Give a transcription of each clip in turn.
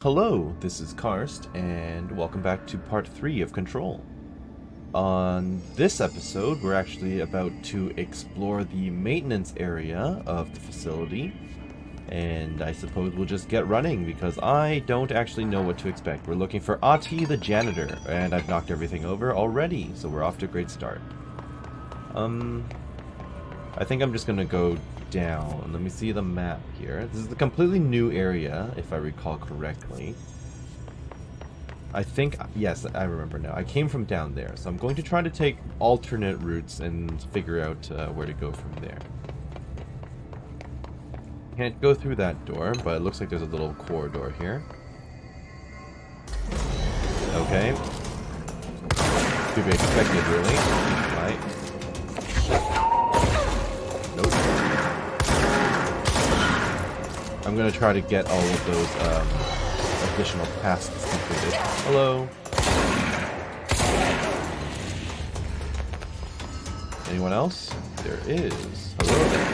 Hello, this is Karst, and welcome back to part 3 of Control. On this episode, we're actually about to explore the maintenance area of the facility, and I suppose we'll just get running, because I don't actually know what to expect. We're looking for Ati the janitor, and I've knocked everything over already, so we're off to a great start. I think I'm just gonna go down. Let me see the map here. This is a completely new area, if I recall correctly. I think, yes, I remember now. I came from down there, so I'm going to try to take alternate routes and figure out where to go from there. Can't go through that door, but it looks like there's a little corridor here. Okay. To be expected, really. Right. Nope. I'm gonna try to get all of those additional tasks completed. Hello. Anyone else? There is. Hello there.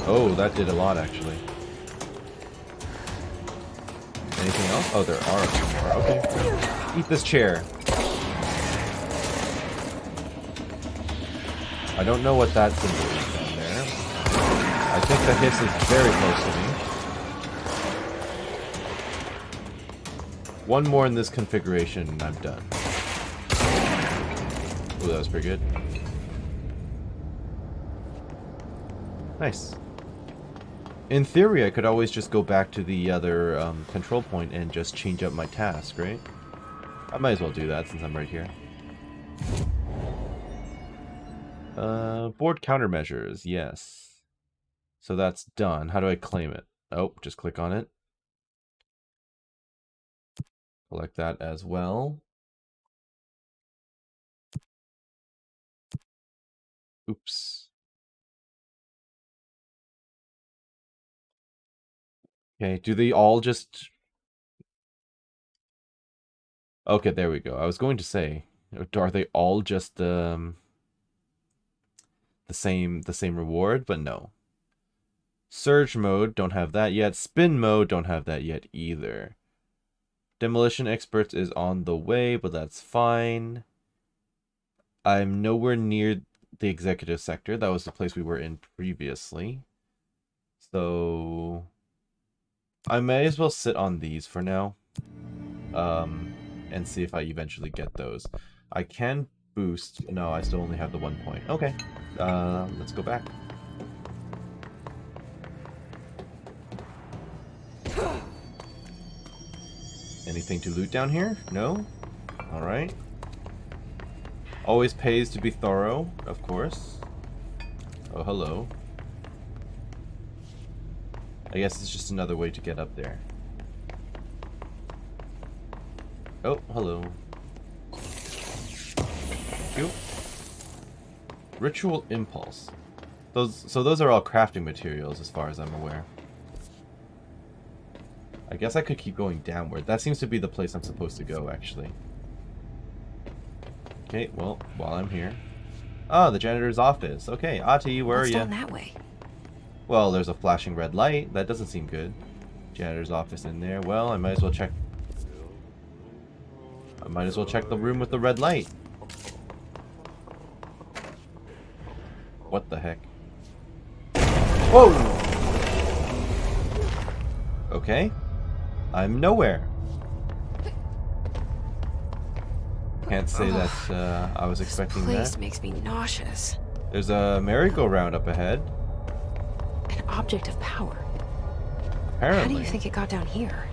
Oh, that did a lot actually. Anything else? Oh, there are some more. Okay. Eat this chair. I don't know what that symbol is down there. I think the hiss is very close to me. One more in this configuration and I'm done. Ooh, that was pretty good. Nice. In theory, I could always just go back to the other control point and just change up my task, right? I might as well do that since I'm right here. Board countermeasures, yes. So that's done. How do I claim it? Oh, just click on it. Collect that as well. Oops. Okay, do they all just... Okay, there we go. I was going to say, are they all just the same reward? But no. Surge mode, don't have that yet. Spin mode, don't have that yet either. Demolition experts is on the way, but that's fine. I'm nowhere near the executive sector. That was the place we were in previously. So I may as well sit on these for now. And see if I eventually get those. I can boost. No, I still only have the 1 point. Okay. Let's go back. Anything to loot down here? No? Alright. Always pays to be thorough, of course. Oh, hello. I guess it's just another way to get up there. Oh, hello. Thank you. Ritual Impulse. Those are all crafting materials as far as I'm aware. I guess I could keep going downward. That seems to be the place I'm supposed to go, actually. Okay, well, while I'm here. Ah, the janitor's office. Okay, Ati, where are you? Down that way. Well, there's a flashing red light. That doesn't seem good. Janitor's office in there. Well, I might as well check. I might as well check the room with the red light. What the heck? Whoa! Okay. I'm nowhere. Can't say that I was expecting this place that. makes me nauseous. There's a merry-go-round up ahead. An object of power. Apparently. How do you think it got down here?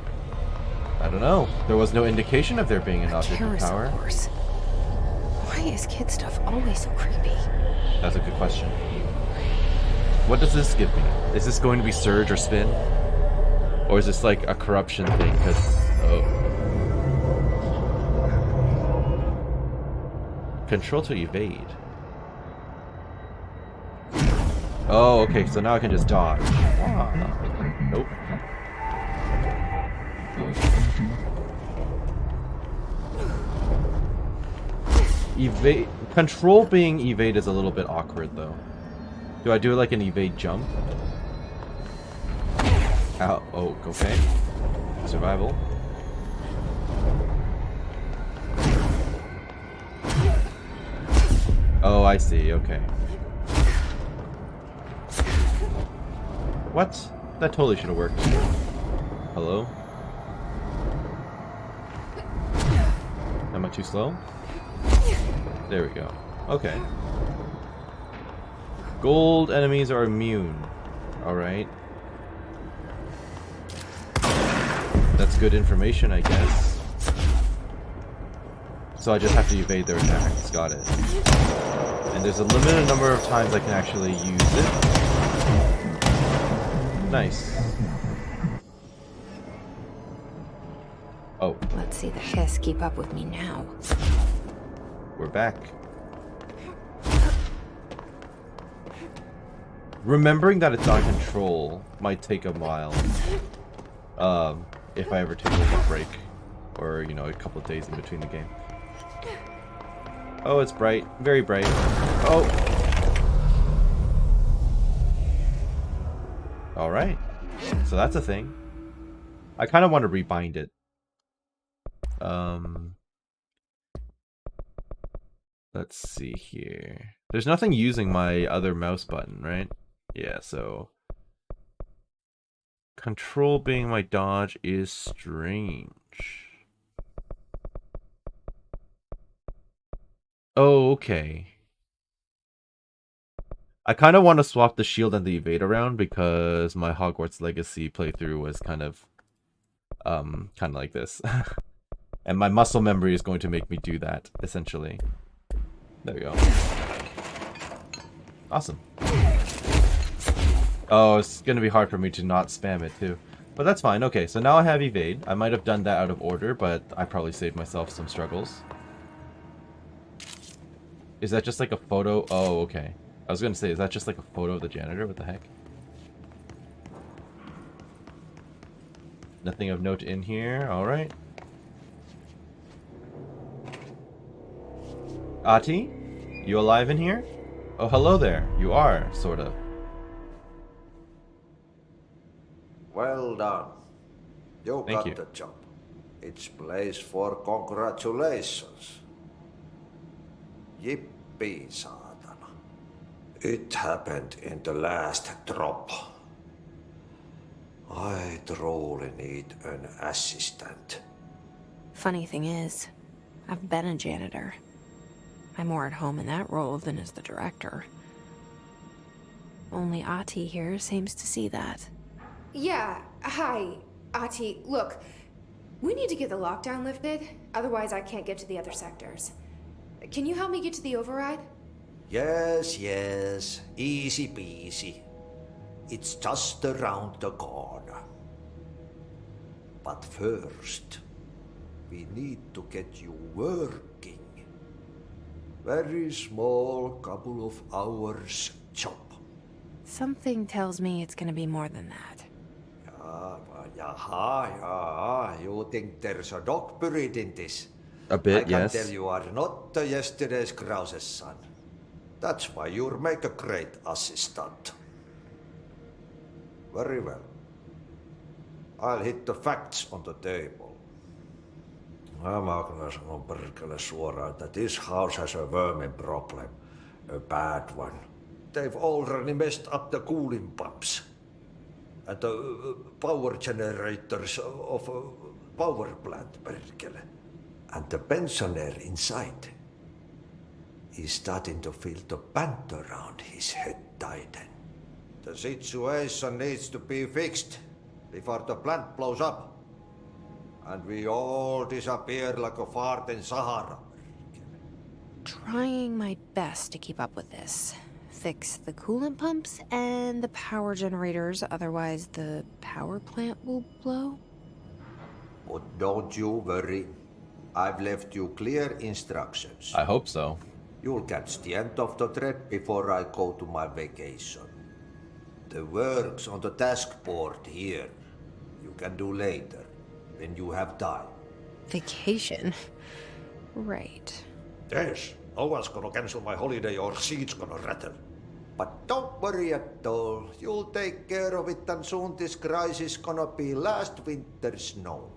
I don't know. There was no indication of there being an object of Carousel power. horse. Why is kid stuff always so creepy? That's a good question. What does this give me? Is this going to be surge or spin? Or is this like a corruption thing? Because control to evade. Oh, okay. So now I can just dodge. Nope. Evade. Control being evade is a little bit awkward though. Do I do like an evade jump? Ow. Oh, okay. Survival. Oh, I see. Okay. What? That totally should have worked. Hello? Am I too slow? There we go. Okay. Gold enemies are immune. Alright. That's good information, I guess. So I just have to evade their attacks. Got it. And there's a limited number of times I can actually use it. Nice. Oh. Let's see the Hiss keep up with me now. We're back. Remembering that it's on control might take a while. If I ever take a break. Or, you know, a couple of days in between the game. Oh, it's bright. Very bright. Oh! Alright. So that's a thing. I kind of want to rebind it. Let's see here. There's nothing using my other mouse button, right? Yeah, so... Control being my dodge is strange. Oh, okay. I kind of want to swap the shield and the evade around because my Hogwarts Legacy playthrough was kind of like this. And my muscle memory is going to make me do that, essentially. There we go. Awesome. Oh, it's going to be hard for me to not spam it, too. But that's fine. Okay, so now I have evade. I might have done that out of order, but I probably saved myself some struggles. Is that just like a photo? Oh, okay. I was going to say, is that just like a photo of the janitor? What the heck? Nothing of note in here. Alright. Ati? You alive in here? Oh, hello there. You are, sort of. Well done. You Thank got you. the job. It's place for congratulations. Yippee, saatana. It happened in the last drop. I truly need an assistant. Funny thing is, I've been a janitor. I'm more at home in that role than as the director. Only Ati here seems to see that. Yeah, hi, Ati. Look, we need to get the lockdown lifted, otherwise I can't get to the other sectors. Can you help me get to the override? Yes, easy peasy. It's just around the corner. But first, we need to get you working. Very small, couple of hours job. Something tells me it's gonna be more than that. Yeah. You think there's a dog buried in this? A bit, yes. I can tell you are not yesterday's Krause's son. That's why you'll make a great assistant. Very well. I'll hit the facts on the table. Mä kyllä sanon perkele suoraan, that this house has a vermin problem. A bad one. They've already messed up the cooling pumps. And the power generators of a power plant, perkele. And the pensioner inside is starting to feel the band around his head tighten. The situation needs to be fixed before the plant blows up. And we all disappear like a fart in Sahara. Trying my best to keep up with this. Fix the coolant pumps and the power generators, otherwise the power plant will blow. But don't you worry. I've left you clear instructions. I hope so. You'll catch the end of the thread before I go to my vacation. The work's on the task board here. You can do later, when you have time. Vacation? Right. Yes, no one's gonna cancel my holiday or seat's gonna rattle. But don't worry at all. You'll take care of it, and soon this crisis gonna be last winter's snow.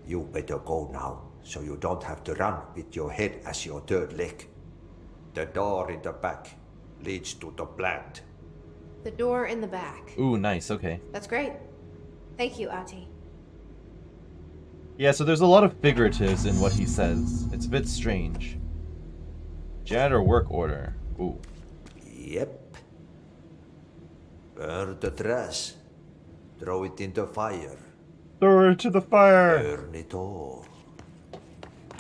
You better go now, so you don't have to run with your head as your third leg. The door in the back leads to the plant. The door in the back. Ooh, nice, okay. That's great. Thank you, Ahti. Yeah, so there's a lot of figuratives in what he says. It's a bit strange. Janitor work order. Ooh. Yep. Burn the trash. Throw it in the fire. Throw it to the fire! Burn it all.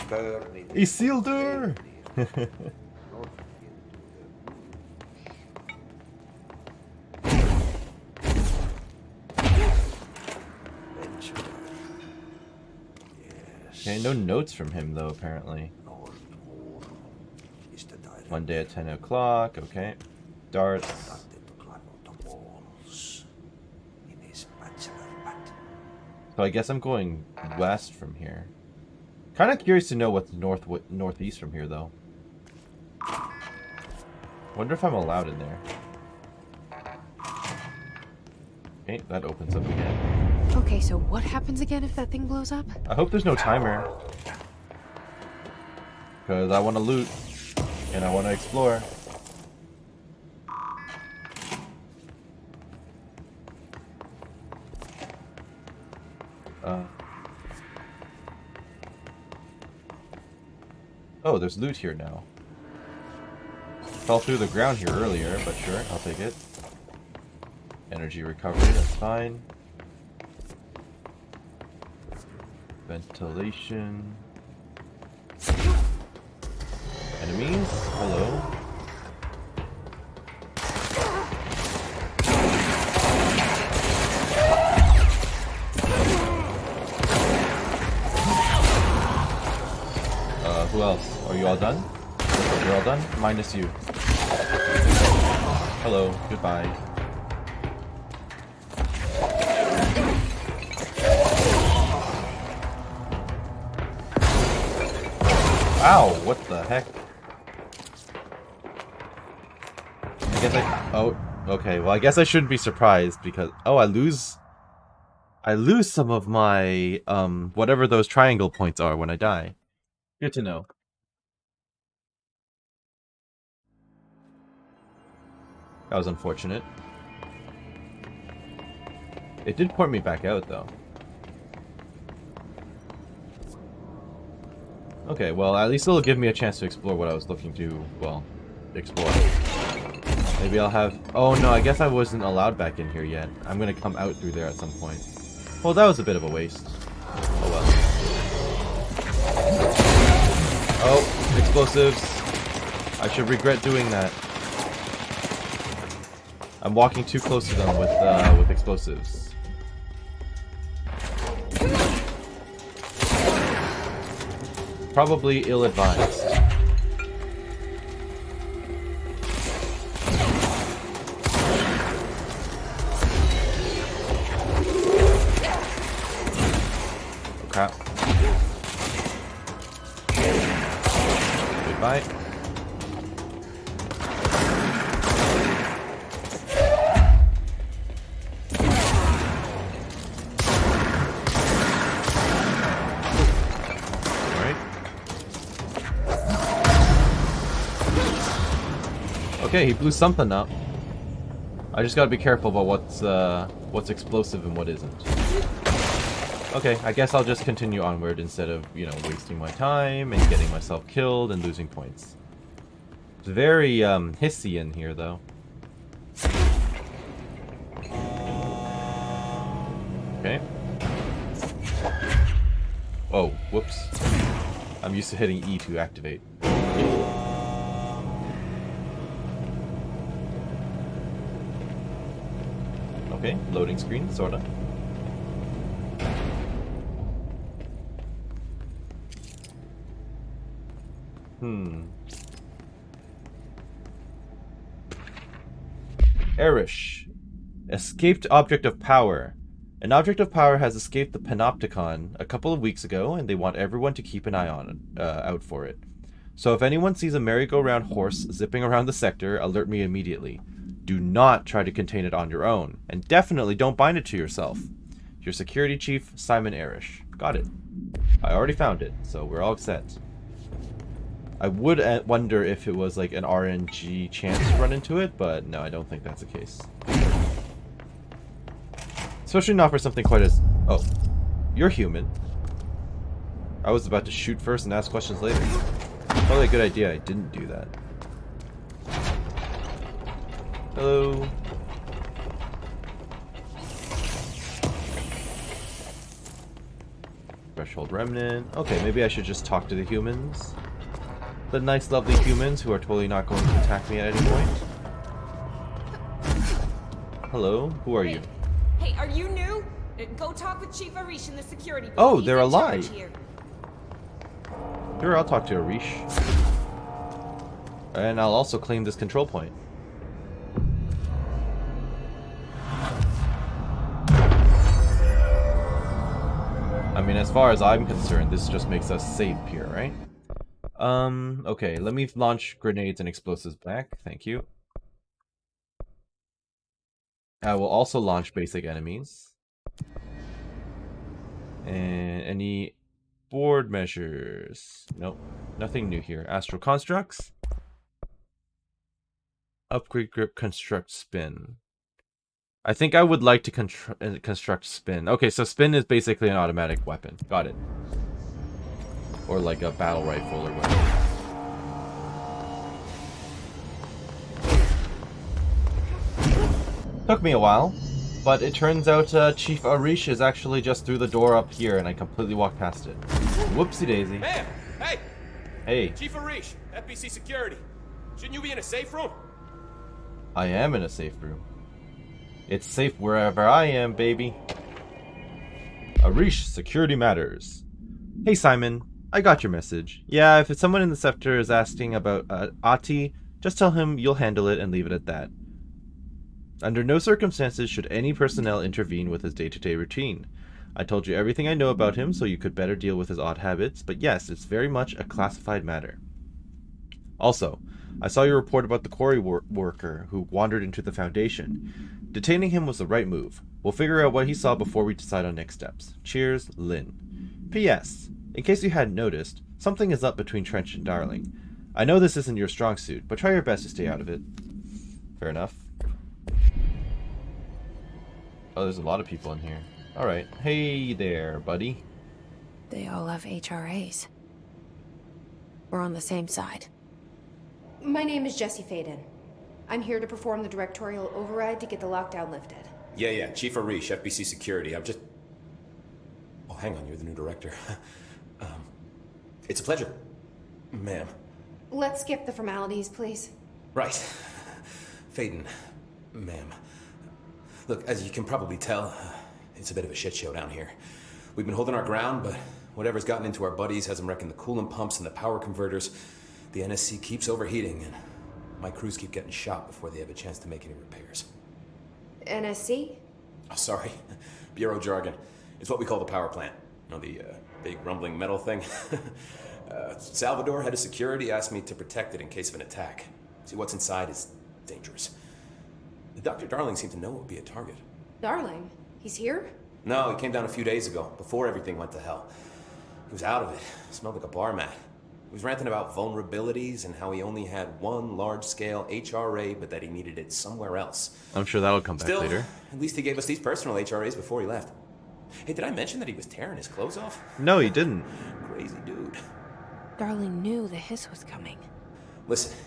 Burn it. Isildur! Okay, no notes from him though, apparently. Monday at 10 o'clock, okay. Darts. So I guess I'm going west from here. Kind of curious to know what's northeast from here, though. Wonder if I'm allowed in there. Okay, that opens up again. Okay, so what happens again if that thing blows up? I hope there's no timer. Because I want to loot. And I want to explore. Oh, there's loot here now. Fell through the ground here earlier, but sure, I'll take it. Energy recovery, that's fine. Ventilation. Enemies? Hello. Who else? Are you all done? You're all done? Minus you. Hello. Goodbye. Ow! What the heck? I guess I... Oh, okay. Well, I guess I shouldn't be surprised because... Oh, I lose some of my, whatever those triangle points are when I die. Good to know. That was unfortunate. It did port me back out, though. Okay, well, at least it'll give me a chance to explore what I was looking to, well, explore. Maybe I'll have... Oh, no, I guess I wasn't allowed back in here yet. I'm gonna come out through there at some point. Well, that was a bit of a waste. Oh, well. Oh, explosives. I should regret doing that. I'm walking too close to them with explosives. Probably ill-advised. Oh crap. Goodbye. Okay, he blew something up. I just gotta be careful about what's explosive and what isn't. Okay, I guess I'll just continue onward instead of, you know, wasting my time and getting myself killed and losing points. It's very hissy in here, though. Okay. Oh, whoops. I'm used to hitting E to activate. Okay, loading screen, sorta. Erish. Escaped object of power. An object of power has escaped the Panopticon a couple of weeks ago, and they want everyone to keep an eye on it, out for it. So if anyone sees a merry-go-round horse zipping around the sector, alert me immediately. Do not try to contain it on your own, and definitely don't bind it to yourself. Your security chief, Simon Arish. Got it. I already found it, so we're all set. I would wonder if it was like an RNG chance to run into it, but no, I don't think that's the case. Especially not for something quite as... Oh, you're human. I was about to shoot first and ask questions later. Probably a good idea I didn't do that. Hello. Threshold remnant. Okay, maybe I should just talk to the humans. The nice, lovely humans who are totally not going to attack me at any point. Hello, who are you? Hey, are you new? Go talk with Chief Arish in the security booth. Oh, He's they're in charge alive. here. Sure, I'll talk to Arish. And I'll also claim this control point. I mean, as far as I'm concerned, this just makes us safe here, right? Okay, let me launch grenades and explosives back. Thank you. I will also launch basic enemies. And any board measures? Nope, nothing new here. Astral constructs. Upgrade grip, construct spin. I think I would like to construct spin. Okay, so spin is basically an automatic weapon. Got it. Or like a battle rifle or whatever. Took me a while, but it turns out Chief Arish is actually just through the door up here, and I completely walked past it. Whoopsie daisy. Ma'am! Hey! Hey, Chief Arish, FBC Security. Shouldn't you be in a safe room? I am in a safe room. It's safe wherever I am, baby. Arish, security matters. Hey, Simon. I got your message. Yeah, if it's someone in the sector is asking about Ahti, just tell him you'll handle it and leave it at that. Under no circumstances should any personnel intervene with his day-to-day routine. I told you everything I know about him so you could better deal with his odd habits, but yes, it's very much a classified matter. Also, I saw your report about the quarry worker who wandered into the Foundation. Detaining him was the right move. We'll figure out what he saw before we decide on next steps. Cheers, Lynn. P.S. In case you hadn't noticed, something is up between Trench and Darling. I know this isn't your strong suit, but try your best to stay out of it. Fair enough. Oh, there's a lot of people in here. Alright. Hey there, buddy. They all have HRAs. We're on the same side. My name is Jesse Faden. I'm here to perform the directorial override to get the lockdown lifted. Yeah, Chief Arish, FBC Security. I'm just... Oh, hang on, you're the new director. It's a pleasure, ma'am. Let's skip the formalities, please. Right. Faden, ma'am. Look, as you can probably tell, it's a bit of a shit show down here. We've been holding our ground, but whatever's gotten into our buddies has them wrecking the coolant pumps and the power converters. The NSC keeps overheating, and my crews keep getting shot before they have a chance to make any repairs. NSC? Oh, sorry. Bureau jargon. It's what we call the power plant. You know, the big rumbling metal thing? Salvador, head of security, asked me to protect it in case of an attack. See, what's inside is dangerous. Dr. Darling seemed to know it would be a target. Darling? He's here? No, he came down a few days ago, before everything went to hell. He was out of it. Smelled like a bar mat. He was ranting about vulnerabilities and how he only had one large-scale HRA, but that he needed it somewhere else. I'm sure that'll come back Still, later. At least he gave us these personal HRAs before he left. Hey, did I mention that he was tearing his clothes off? No, he didn't. Crazy dude. Darling knew the hiss was coming. Listen,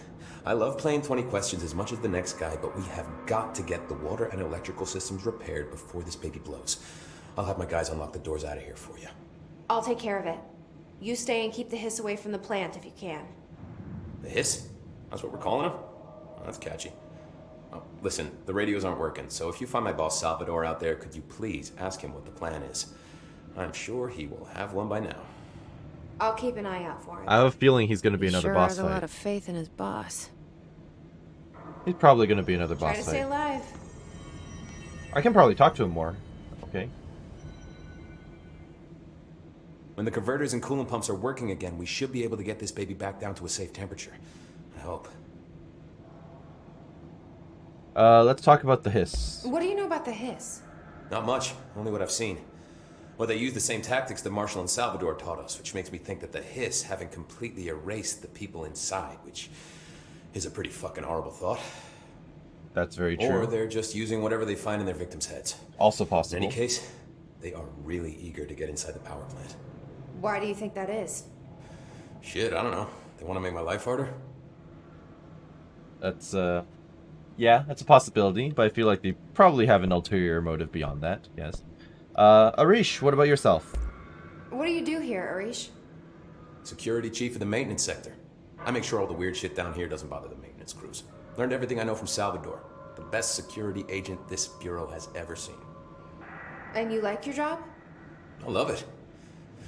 I love playing 20 questions as much as the next guy, but we have got to get the water and electrical systems repaired before this baby blows. I'll have my guys unlock the doors out of here for you. I'll take care of it. You stay and keep the hiss away from the plant if you can. The hiss? That's what we're calling him? Oh, that's catchy. Oh, listen, the radios aren't working, so if you find my boss Salvador out there, could you please ask him what the plan is? I'm sure he will have one by now. I'll keep an eye out for him. I have a feeling he's going to be He another sure boss has a fight. lot of faith in his boss. He's probably going to be another Try boss to fight. stay alive. I can probably talk to him more. Okay. When the converters and coolant pumps are working again, we should be able to get this baby back down to a safe temperature. I hope. Let's talk about the hiss. What do you know about the hiss? Not much, only what I've seen. Well, they use the same tactics that Marshall and Salvador taught us, which makes me think that the hiss haven't completely erased the people inside, which is a pretty fucking horrible thought. That's very true. Or they're just using whatever they find in their victims' heads. Also In possible. any case, they are really eager to get inside the power plant. Why do you think that is? Shit, I don't know. They want to make my life harder? That's, yeah, that's a possibility, but I feel like they probably have an ulterior motive beyond that, yes. Arish, what about yourself? What do you do here, Arish? Security chief of the maintenance sector. I make sure all the weird shit down here doesn't bother the maintenance crews. Learned everything I know from Salvador. The best security agent this bureau has ever seen. And you like your job? I love it.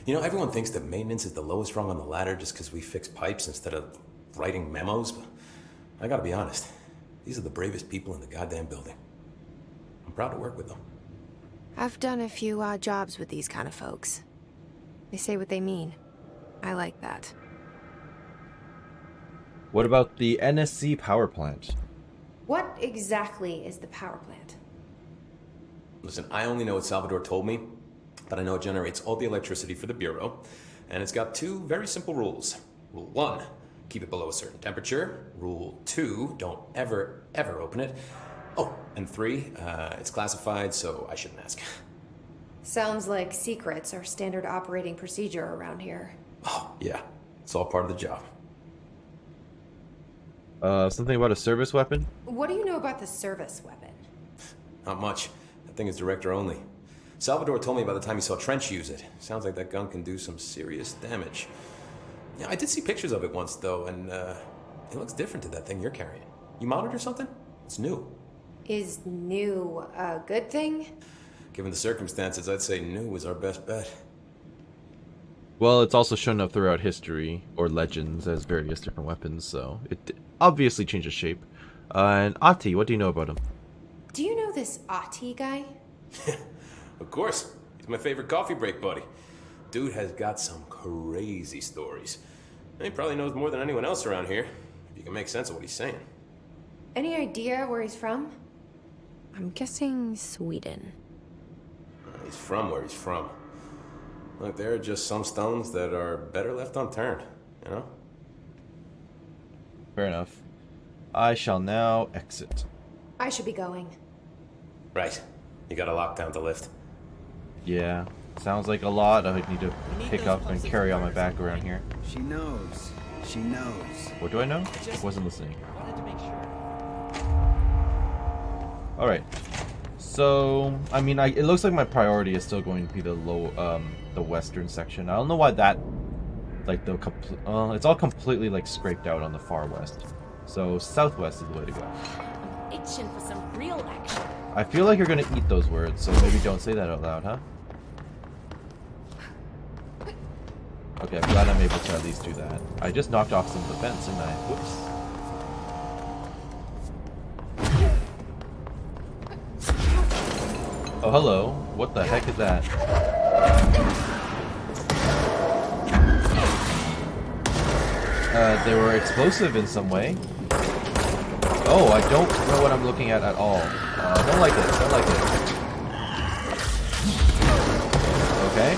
You know, everyone thinks that maintenance is the lowest rung on the ladder just because we fix pipes instead of writing memos, but I gotta be honest. These are the bravest people in the goddamn building. I'm proud to work with them. I've done a few odd jobs with these kind of folks. They say what they mean. I like that. What about the NSC power plant? What exactly is the power plant? Listen, I only know what Salvador told me, but I know it generates all the electricity for the Bureau, and it's got two very simple rules. Rule 1, keep it below a certain temperature. Rule 2, don't ever, ever open it. Oh, and 3, it's classified, so I shouldn't ask. Sounds like secrets are standard operating procedure around here. Oh, yeah, it's all part of the job. Something about a service weapon? What do you know about the service weapon? Not much. That thing is director only. Salvador told me by the time he saw Trench use it. Sounds like that gun can do some serious damage. Yeah, I did see pictures of it once, though, and it looks different to that thing you're carrying. You modded or something? It's new. Is new a good thing? Given the circumstances, I'd say new is our best bet. Well, it's also shown up throughout history, or legends, as various different weapons, so it obviously changes shape. And Ati, what do you know about him? Do you know this Ati guy? Of course. He's my favorite coffee break buddy. Dude has got some crazy stories. And he probably knows more than anyone else around here, if you can make sense of what he's saying. Any idea where he's from? I'm guessing Sweden. He's from where he's from. Look, there are just some stones that are better left unturned, you know? Fair enough. I shall now exit. I should be going. Right. You got a lockdown to lift. Yeah, sounds like a lot I need to pick up and carry on my back around here. She knows. She knows. What do I know? Wasn't listening. Alright. So, I mean, it looks like my priority is still going to be the western section. I don't know why that, like, it's all completely, like, scraped out on the far west. So, southwest is the way to go. I'm itching for some real action. I feel like you're gonna eat those words, so maybe don't say that out loud, huh? Okay, I'm glad I'm able to at least do that. I just knocked off some of the fence, didn't I? Whoops. Oh, hello. What the heck is that? They were explosive in some way. Oh, I don't know what I'm looking at all. Don't like it. Don't like it. Okay.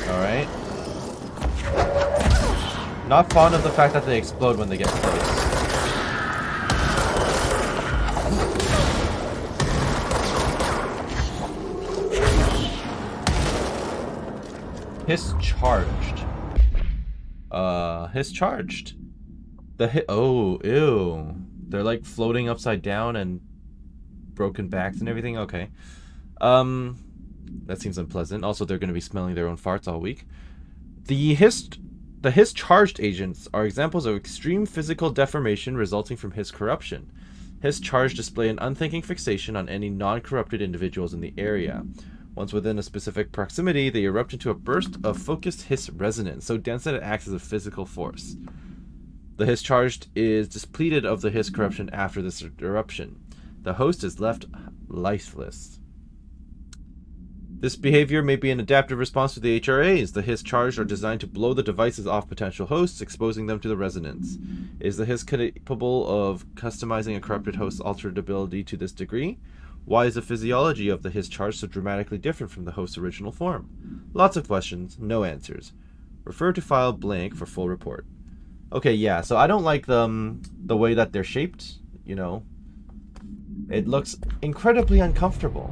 Alright. Not fond of the fact that they explode when they get close. Hiss charged. Hiss charged. Oh, ew. They're like floating upside down and broken backs and everything. Okay. That seems unpleasant. Also, they're going to be smelling their own farts all week. The Hiss charged agents are examples of extreme physical deformation resulting from Hiss corruption. Hiss charged display an unthinking fixation on any non-corrupted individuals in the area. Once within a specific proximity, they erupt into a burst of focused Hiss resonance, so dense that it acts as a physical force. The hiss charged is depleted of the hiss corruption after this eruption. The host is left lifeless. This behavior may be an adaptive response to the HRAs. The hiss charged are designed to blow the devices off potential hosts, exposing them to the resonance. Is the hiss capable of customizing a corrupted host's altered ability to this degree? Why is the physiology of the hiss charge so dramatically different from the host's original form? Lots of questions, no answers. Refer to file blank for full report. Okay, yeah, so I don't like the way that they're shaped, you know. It looks incredibly uncomfortable.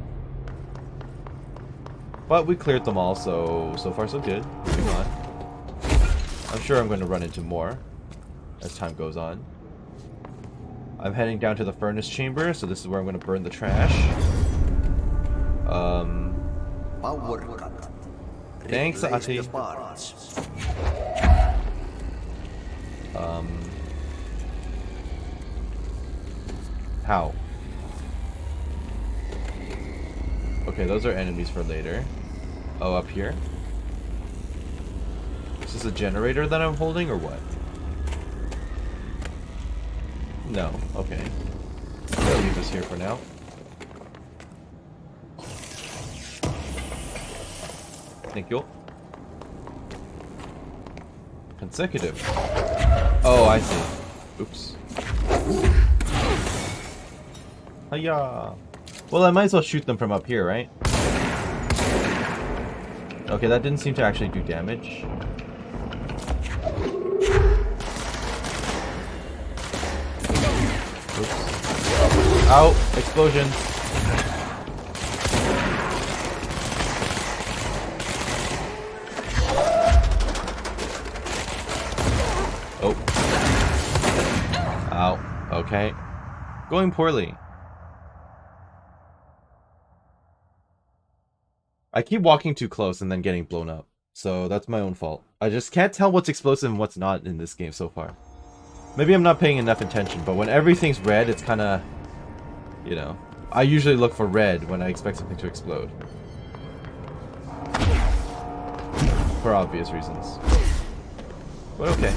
But we cleared them all, so far so good. Moving on. I'm sure I'm going to run into more as time goes on. I'm heading down to the furnace chamber, so this is where I'm going to burn the trash. Thanks, Ati. How? Okay, those are enemies for later. Oh, up here? Is this a generator that I'm holding, or what? No, okay. I'll leave this here for now. Thank you. Consecutive. Oh, I see. Oops. Hiya! Well, I might as well shoot them from up here, right? Okay, that didn't seem to actually do damage. Oops. Ow! Explosion! Oh. Ow. Okay. Going poorly. I keep walking too close and then getting blown up. So that's my own fault. I just can't tell what's explosive and what's not in this game so far. Maybe I'm not paying enough attention, but when everything's red, it's kind of, you know, I usually look for red when I expect something to explode. For obvious reasons. But okay.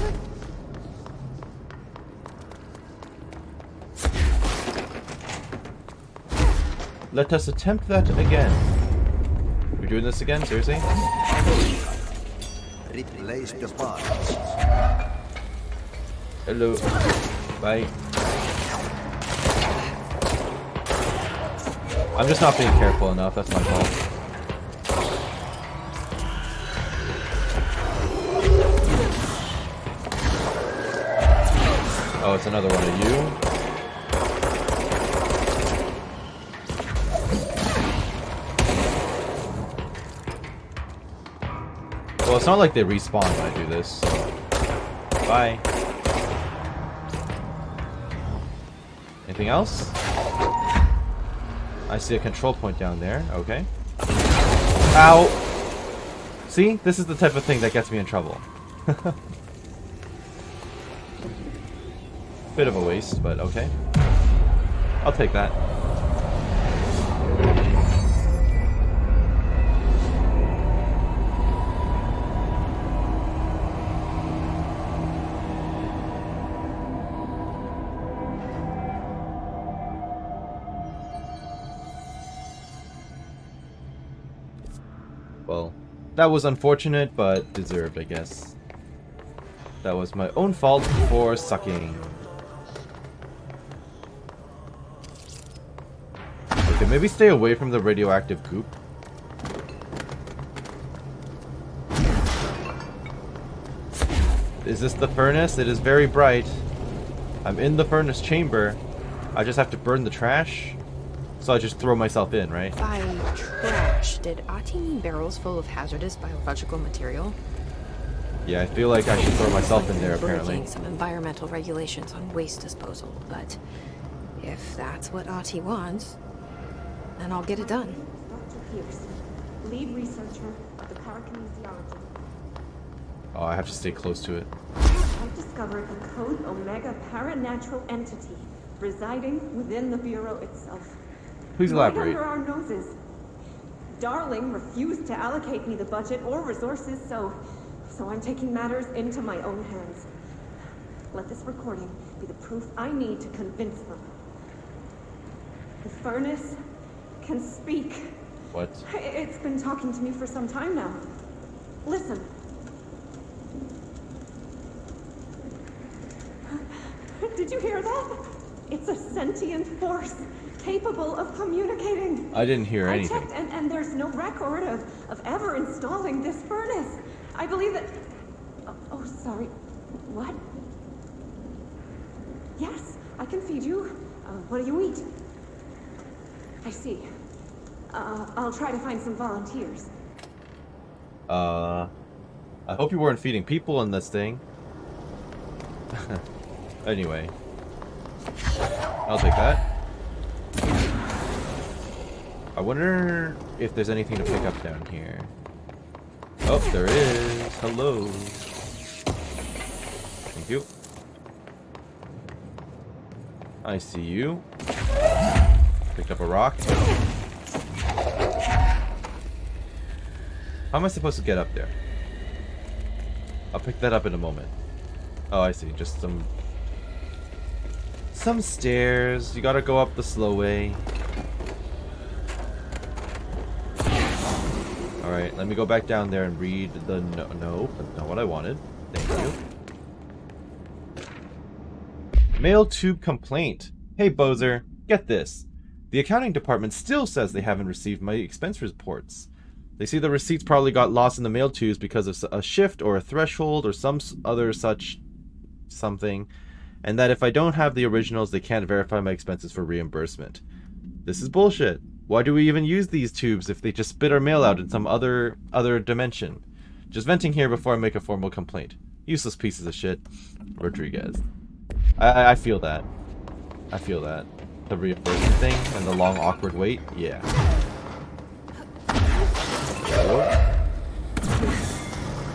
Let us attempt that again. We're doing this again? Seriously? Replace the parts. Hello. Bye. I'm just not being careful enough, that's my fault. Oh, it's another one of you. Well, it's not like they respawn when I do this, so... Bye. Anything else? I see a control point down there. Okay. Ow! See? This is the type of thing that gets me in trouble. Bit of a waste, but okay. I'll take that. Well, that was unfortunate, but deserved, I guess. That was my own fault for sucking. Okay, maybe stay away from the radioactive goop. Is this the furnace? It is very bright. I'm in the furnace chamber. I just have to burn the trash. So I just throw myself in, right? By trash, did Ati mean barrels full of hazardous biological material? Yeah, I feel like I should throw myself in there, apparently. Breaking some environmental regulations on waste disposal, but if that's what Ati wants, then I'll get it done. Dr. Pierce, lead researcher of the parakinesiology. Oh, I have to stay close to it. I've discovered a Code Omega paranatural entity residing within the Bureau itself. Please elaborate. Right under our noses. Darling refused to allocate me the budget or resources, so I'm taking matters into my own hands. Let this recording be the proof I need to convince them. The furnace can speak. What? It's been talking to me for some time now. Listen. Did you hear that? It's a sentient force capable of communicating. I didn't hear anything. I checked, and there's no record of ever installing this furnace. I believe that... Oh, sorry. What? Yes, I can feed you. What do you eat? I see. I'll try to find some volunteers. I hope you weren't feeding people in this thing. Anyway. I'll take that. I wonder if there's anything to pick up down here. Oh, there is. Hello. Thank you. I see you. Picked up a rock. How am I supposed to get up there? I'll pick that up in a moment. Oh, I see. Just some stairs. You gotta go up the slow way. Alright, let me go back down there and read the no, that's not what I wanted. Thank you. Mail tube complaint. Hey Bozer, get this. The accounting department still says they haven't received my expense reports. They see the receipts probably got lost in the mail tubes because of a shift or a threshold or some other such something, and that if I don't have the originals, they can't verify my expenses for reimbursement. This is bullshit. Why do we even use these tubes if they just spit our mail out in some other dimension? Just venting here before I make a formal complaint. Useless pieces of shit. Rodriguez. I feel that. I feel that. The reimbursement thing and the long awkward wait. Yeah.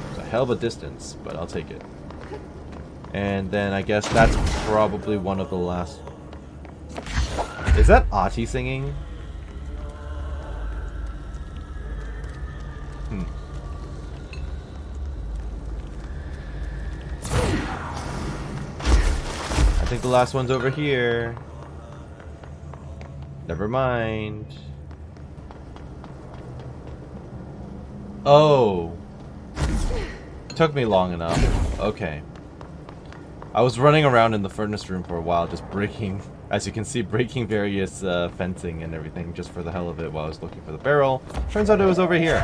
It's a hell of a distance, but I'll take it. And then I guess that's probably one of the last... Is that Ahti singing? I think the last one's over here. Never mind. Oh. Took me long enough. Okay. I was running around in the furnace room for a while, just breaking, as you can see, breaking various fencing and everything just for the hell of it while I was looking for the barrel. Turns out it was over here.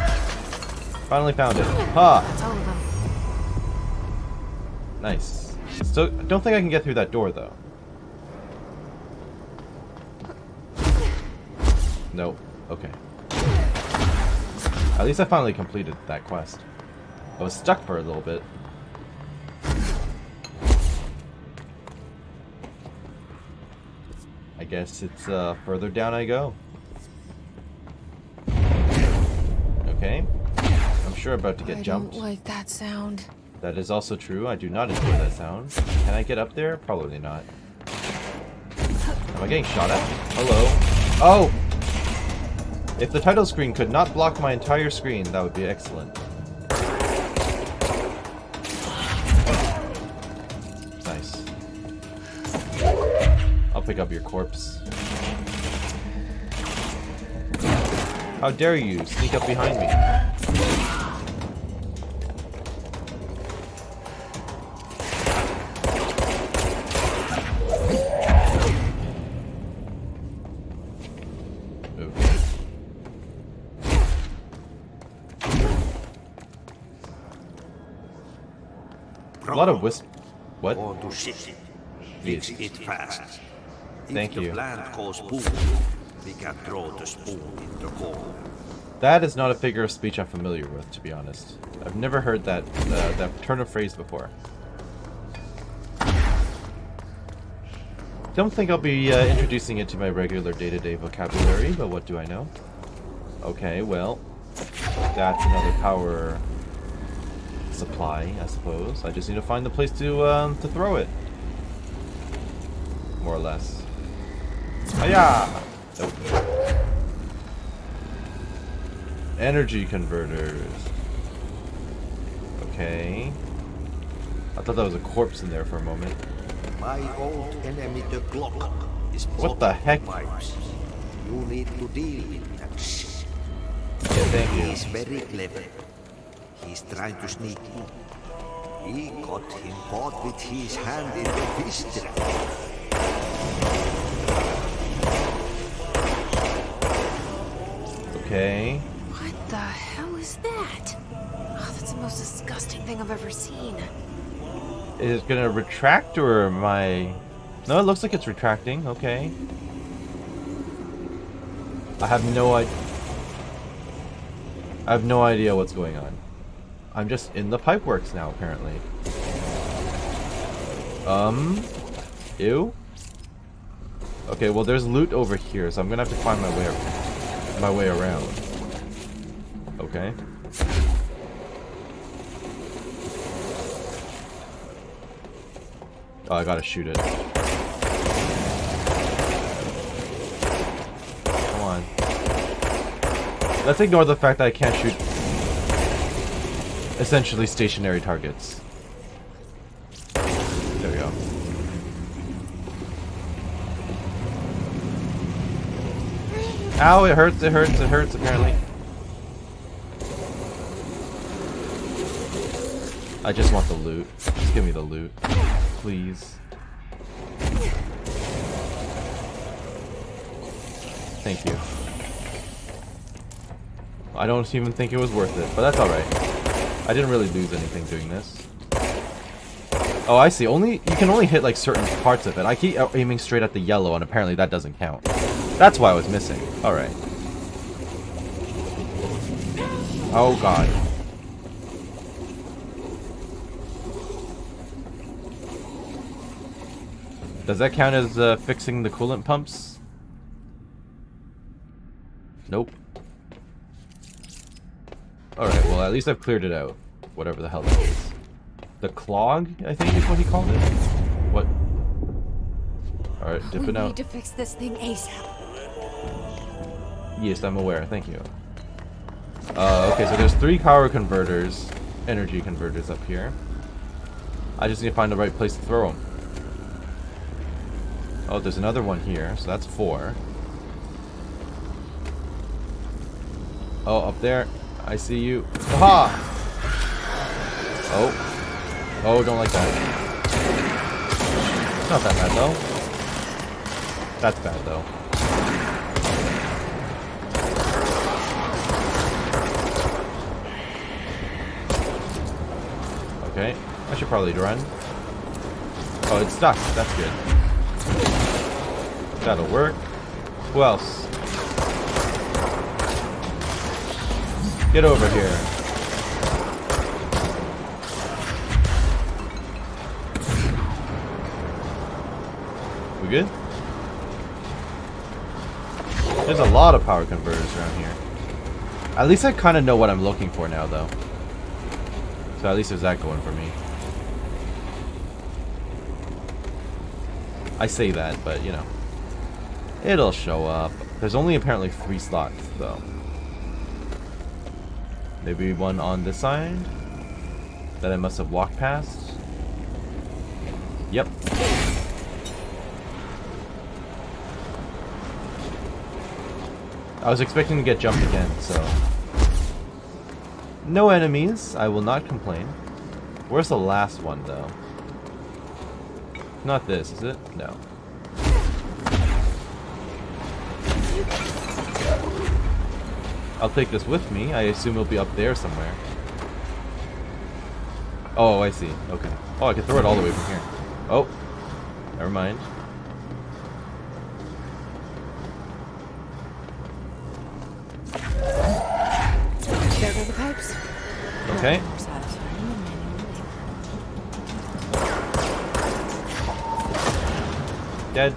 Finally found it. Ha! That's all of them. Nice. Still, I don't think I can get through that door, though. Nope. Okay. At least I finally completed that quest. I was stuck for a little bit. I guess it's further down I go. Okay. I'm sure about to get jumped. I don't like that sound. That is also true. I do not enjoy that sound. Can I get up there? Probably not. Am I getting shot at? Hello? Oh! If the title screen could not block my entire screen, that would be excellent. Nice. I'll pick up your corpse. How dare you sneak up behind me? A lot of wisp. What? Go to city. Please. Fix it fast. Thank if you. the plant goes boom, we can throw the spoon in the hole. That is not a figure of speech I'm familiar with, to be honest. I've never heard that turn of phrase before. Don't think I'll be introducing it to my regular day-to-day vocabulary, but what do I know? Okay, well, that's another power supply, I suppose. I just need to find the place to throw it. More or less. Hiya! Nope. Energy converters. Okay. I thought that was a corpse in there for a moment. My old enemy, the clock, is What the heck? pipes. You need to deal with that shit. Yeah, thank you. He's very clever. He's trying to sneak in. We got him caught with his hand in the history. Okay. What the hell is that? Oh, that's the most disgusting thing I've ever seen. Is it gonna retract or am I... No, it looks like it's retracting. Okay. I have no idea what's going on. I'm just in the pipeworks now, apparently. Ew. Okay, well there's loot over here, so I'm gonna have to find my way around. Okay. Oh, I gotta shoot it. Come on. Let's ignore the fact that I can't shoot essentially stationary targets. There we go. Ow, it hurts, it hurts, it hurts apparently. I just want the loot. Just give me the loot. Please. Thank you. I don't even think it was worth it, but that's alright. I didn't really lose anything doing this. Oh, I see. You can only hit like certain parts of it. I keep aiming straight at the yellow, and apparently that doesn't count. That's why I was missing. Alright. Oh god. Does that count as fixing the coolant pumps? Nope. Alright, well at least I've cleared it out. Whatever the hell that is. The clog, I think is what he called it? What? Alright, dip it out. We need to fix this thing ASAP. Yes, I'm aware. Thank you. Okay, so there's 3 power converters, energy converters up here. I just need to find the right place to throw them. Oh, there's another one here, so that's 4. Oh, up there. I see you. Aha! Oh. Oh, don't like that. Not that bad, though. That's bad, though. Okay. I should probably run. Oh, it's stuck. That's good. That'll work. Who else? Get over here. We good? There's a lot of power converters around here. At least I kind of know what I'm looking for now, though. So at least there's that going for me. I say that, but you know. It'll show up. There's only apparently 3 slots, though. Maybe one on this side that I must have walked past. Yep. I was expecting to get jumped again, so... No enemies. I will not complain. Where's the last one, though? Not this, is it? No. I'll take this with me. I assume it'll be up there somewhere. Oh, I see. Okay. Oh, I can throw it all the way from here. Oh. Never mind. There go the pipes. Okay. Dead.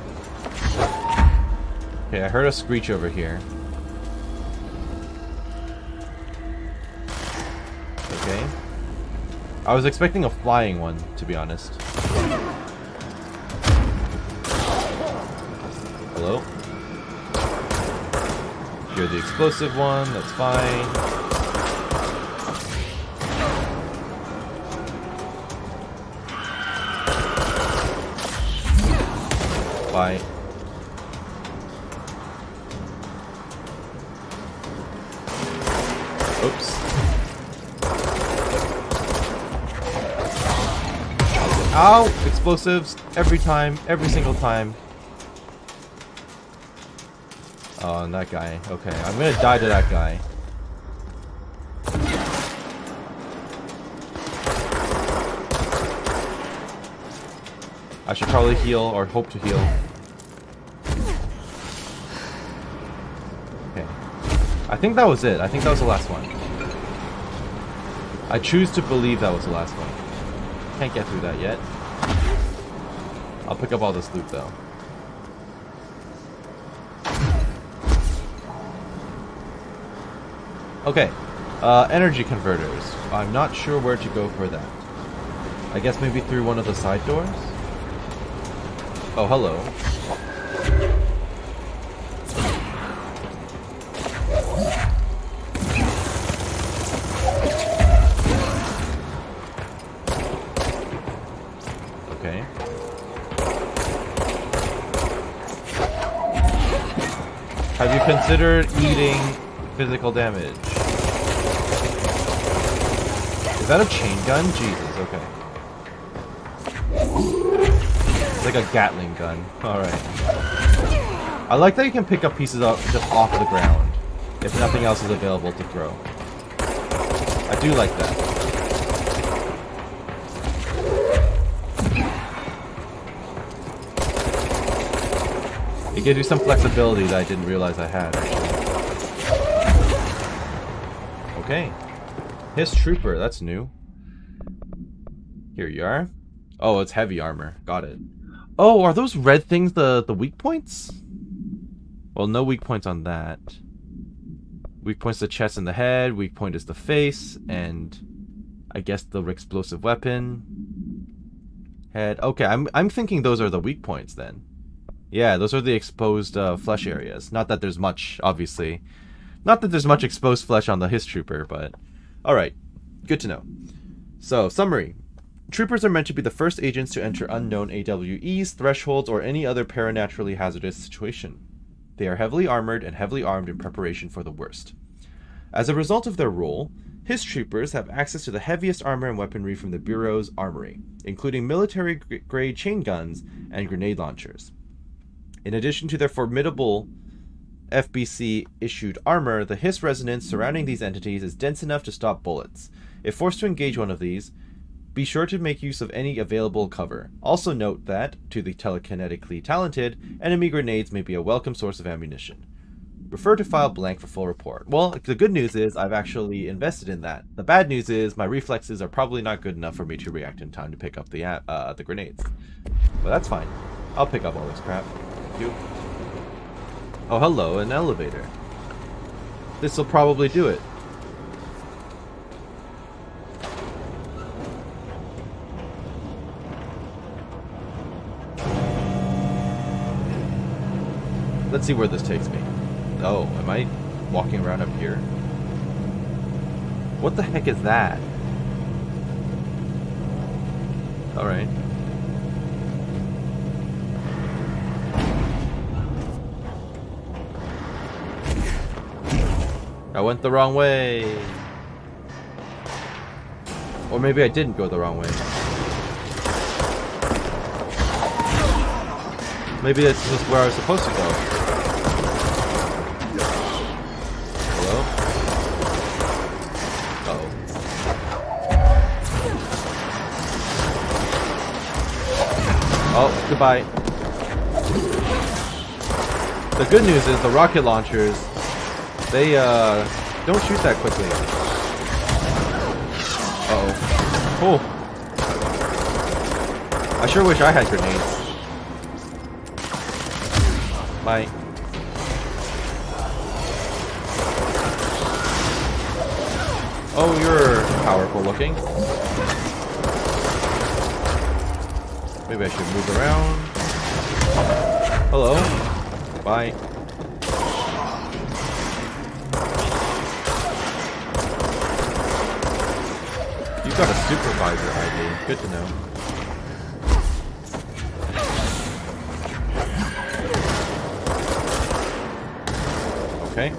Okay, I heard a screech over here. Okay. I was expecting a flying one, to be honest. Hello? You're the explosive one, that's fine. Bye. Oops. Ow! Explosives every time, every single time. Oh, and that guy. Okay, I'm gonna die to that guy. I should probably heal, or hope to heal. Okay. I think that was it. I think that was the last one. I choose to believe that was the last one. Can't get through that yet. I'll pick up all this loot though. Okay. Energy converters. I'm not sure where to go for that. I guess maybe through one of the side doors? Oh, hello. Okay. Have you considered eating physical damage? Is that a chain gun? Jesus, okay. It's like a Gatling gun. Alright. I like that you can pick up pieces up just off the ground if nothing else is available to throw. I do like that. It gives you some flexibility that I didn't realize I had, actually. Okay. His trooper, that's new. Here you are. Oh, it's heavy armor. Got it. Oh, are those red things the weak points? Well, no weak points on that. Weak points the chest and the head. Weak point is the face. And I guess the explosive weapon. Head. Okay, I'm thinking those are the weak points then. Yeah, those are the exposed flesh areas. Not that there's much, obviously. Not that there's much exposed flesh on the His Trooper, but... Alright, good to know. So, summary. Troopers are meant to be the first agents to enter unknown AWEs, thresholds, or any other paranaturally hazardous situation. They are heavily armored and heavily armed in preparation for the worst. As a result of their role, His Troopers have access to the heaviest armor and weaponry from the Bureau's armory, including military-grade chain guns and grenade launchers. In addition to their formidable FBC-issued armor, the Hiss resonance surrounding these entities is dense enough to stop bullets. If forced to engage one of these, be sure to make use of any available cover. Also note that, to the telekinetically talented, enemy grenades may be a welcome source of ammunition. Refer to file blank for full report. Well, the good news is I've actually invested in that. The bad news is my reflexes are probably not good enough for me to react in time to pick up the grenades. But that's fine. I'll pick up all this crap. Thank you. Oh, hello, an elevator. This'll probably do it. Let's see where this takes me. Oh, am I walking around up here? What the heck is that? Alright. I went the wrong way. Or maybe I didn't go the wrong way. Maybe that's just where I was supposed to go. Hello? Uh-oh. Oh, goodbye. The good news is the rocket launchers, they don't shoot that quickly. Uh-oh. Oh. I sure wish I had grenades. Bye. Oh, you're powerful looking. Maybe I should move around. Hello. Bye. You've got a supervisor ID. Good to know. Okay.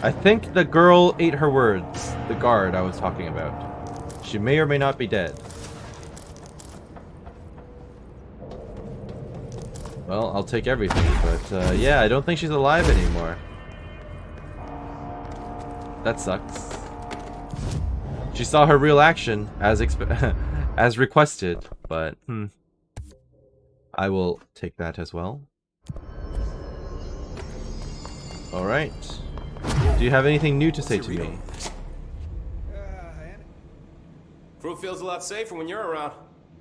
I think the girl ate her words. The guard I was talking about. She may or may not be dead. Well, I'll take everything, but yeah, I don't think she's alive anymore. That sucks. She saw her real action as as requested, but I will take that as well. All right. Do you have anything new to say to me? Crew feels a lot safer when you're around.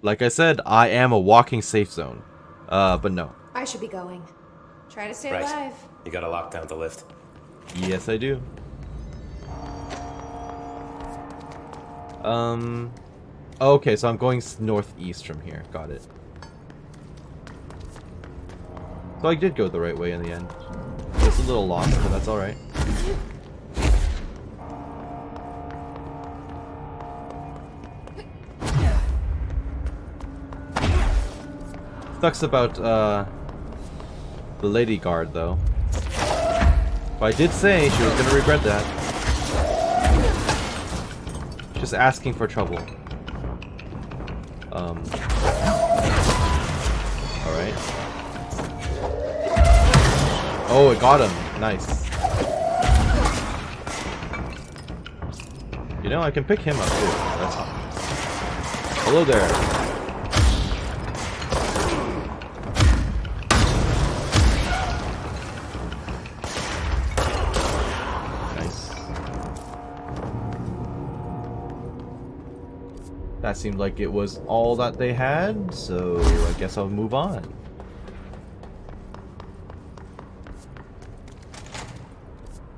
Like I said, I am a walking safe zone. But no. I should be going. Try to stay Right. alive. You gotta lock down the lift. Yes, I do. Okay, so I'm going northeast from here. Got it. So I did go the right way in the end. It's a little lost, but that's alright. Sucks about, the lady guard, though. But I did say she was gonna regret that. Just asking for trouble. Alright. Oh, it got him. Nice. You know, I can pick him up too. That's Hello there. That seemed like it was all that they had, so I guess I'll move on.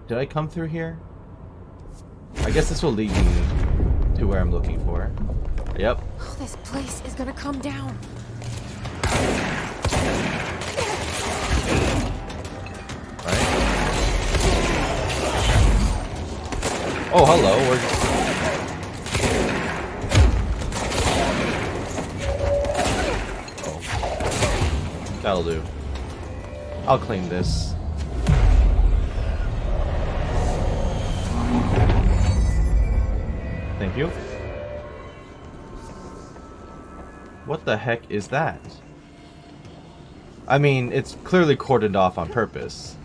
Did I come through here? I guess this will lead me to where I'm looking for. Yep. Oh, this place is gonna come down. Right. Oh, hello. That'll do. I'll claim this. Thank you. What the heck is that? I mean, it's clearly cordoned off on purpose.